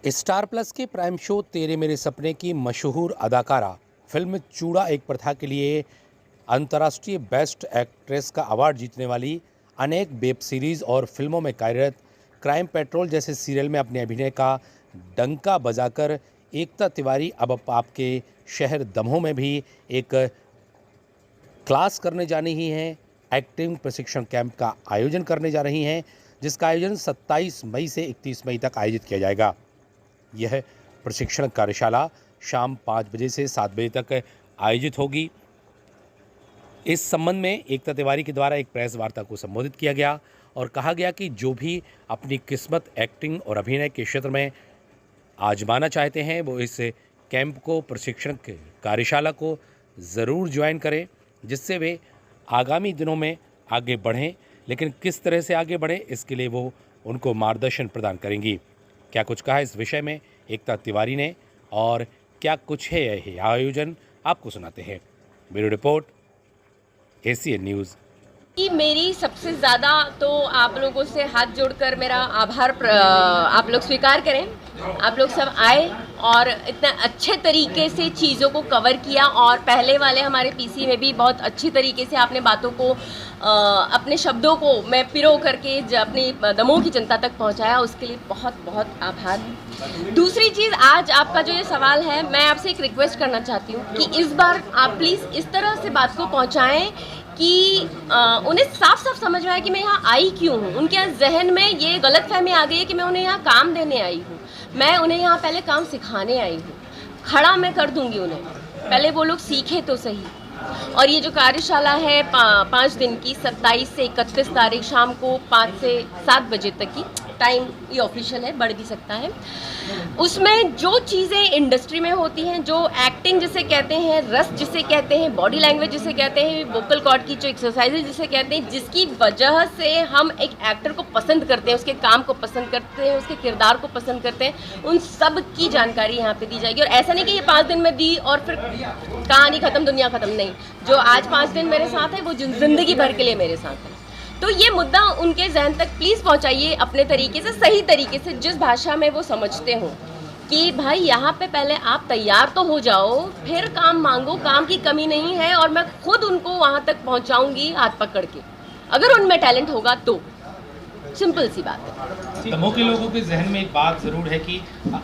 Star plus के prime show तेरे मेरे सपने की मशहूर अदाकारा फिल्म चूड़ा एक प्रथा के लिए अंतर्राष्ट्रीय बेस्ट एक्ट्रेस का अवार्ड जीतने वाली अनेक वेब सीरीज और फिल्मों में कार्यरत क्राइम पेट्रोल जैसे सीरियल में अपने अभिनय का डंका बजाकर एकता तिवारी अब आपके शहर दमोह में भी एक क्लास करने जानी ही हैं। एक्टिंग प्रशिक्षण कैंप का आयोजन करने जा रही हैं, जिसका आयोजन 27 मई से 31 मई तक आयोजित किया जाएगा। यह प्रशिक्षण कार्यशाला शाम 5 बजे से 7 बजे तक आयोजित होगी। इस संबंध में एकता तिवारी के द्वारा एक प्रेस वार्ता को संबोधित किया गया और कहा गया कि जो भी अपनी किस्मत एक्टिंग और अभिनय के क्षेत्र में आजमाना चाहते हैं वो इस कैंप को, प्रशिक्षण कार्यशाला को ज़रूर ज्वाइन करें, जिससे वे आगामी दिनों में आगे बढ़ें। लेकिन किस तरह से आगे बढ़ें, इसके लिए वो उनको मार्गदर्शन प्रदान करेंगी। क्या कुछ कहा इस विषय में एकता तिवारी ने और क्या कुछ है यह आयोजन, आपको सुनाते हैं। Bureau report, ACN news. कि मेरी सबसे ज़्यादा तो आप लोगों से हाथ जोड़कर मेरा आभार आप लोग स्वीकार करें। आप लोग सब आए और इतना अच्छे तरीके से चीज़ों को कवर किया और पहले वाले हमारे पीसी में भी बहुत अच्छी तरीके से आपने बातों को अपने शब्दों को मैं पिरो करके अपनी दमोह की जनता तक पहुंचाया, उसके लिए बहुत बहुत आभार। दूसरी चीज़, आज आपका जो ये सवाल है, मैं आपसे एक रिक्वेस्ट करना चाहती हूँ कि इस बार आप प्लीज़ इस तरह से बात को पहुँचाएँ कि उन्हें साफ साफ समझ में आए कि मैं यहाँ आई क्यों हूँ। उनके जहन में ये गलतफहमी आ गई है कि मैं उन्हें यहाँ काम देने आई हूँ। मैं उन्हें यहाँ पहले काम सिखाने आई हूँ। खड़ा मैं कर दूंगी उन्हें, पहले वो लोग सीखे तो सही। और ये जो कार्यशाला है 5 दिन की, 27 से 31 तारीख शाम को 5 से 7 बजे तक की, टाइम ये ऑफिशियल है, बढ़ भी सकता है। उसमें जो चीज़ें इंडस्ट्री में होती हैं, जो एक्टिंग जिसे कहते हैं, रस जिसे कहते हैं, बॉडी लैंग्वेज जिसे कहते हैं, वोकल कॉर्ड की जो एक्सरसाइजेज जिसे कहते हैं, जिसकी वजह से हम एक एक्टर को पसंद करते हैं, उसके काम को पसंद करते हैं, उसके किरदार को पसंद करते हैं, उन सब की जानकारी यहाँ पे दी जाएगी। और ऐसा नहीं कि ये 5 दिन में दी और फिर कहानी ख़त्म, दुनिया ख़त्म, नहीं। जो आज 5 दिन मेरे साथ है वो ज़िंदगी भर के लिए मेरे साथ है। तो ये मुद्दा उनके जहन तक प्लीज़ पहुंचाइए अपने तरीके से, सही तरीके से, जिस भाषा में वो समझते हो कि भाई यहाँ पे पहले आप तैयार तो हो जाओ, फिर काम मांगो, काम की कमी नहीं है। और मैं खुद उनको वहाँ तक पहुँचाऊँगी हाथ पकड़ के, अगर उनमें टैलेंट होगा तो। सिंपल सी बात है। दमोह के लोगों के जहन में एक बात ज़रूर है कि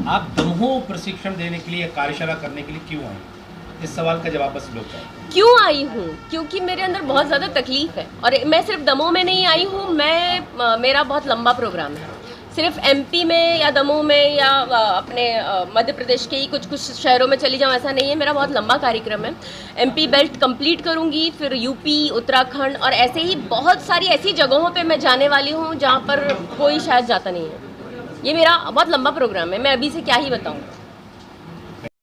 आप दमोह प्रशिक्षण देने के लिए, कार्यशाला करने के लिए क्यों आए? इस सवाल का जवाब बस लोग चाहें। क्यों आई हूँ? क्योंकि मेरे अंदर बहुत ज़्यादा तकलीफ़ है और मैं सिर्फ दमोह में नहीं आई हूँ। मेरा बहुत लंबा प्रोग्राम है। सिर्फ एमपी में या दमोह में या अपने मध्य प्रदेश के ही कुछ शहरों में चली जाऊँ, ऐसा नहीं है। मेरा बहुत लंबा कार्यक्रम है। एमपी बेल्ट कंप्लीट करूँगी, फिर यूपी, उत्तराखंड और ऐसे ही बहुत सारी ऐसी जगहों पे मैं जाने वाली हूँ जहाँ पर कोई शायद जाता नहीं है। ये मेरा बहुत लंबा प्रोग्राम है, मैं अभी से क्या ही बताऊँ।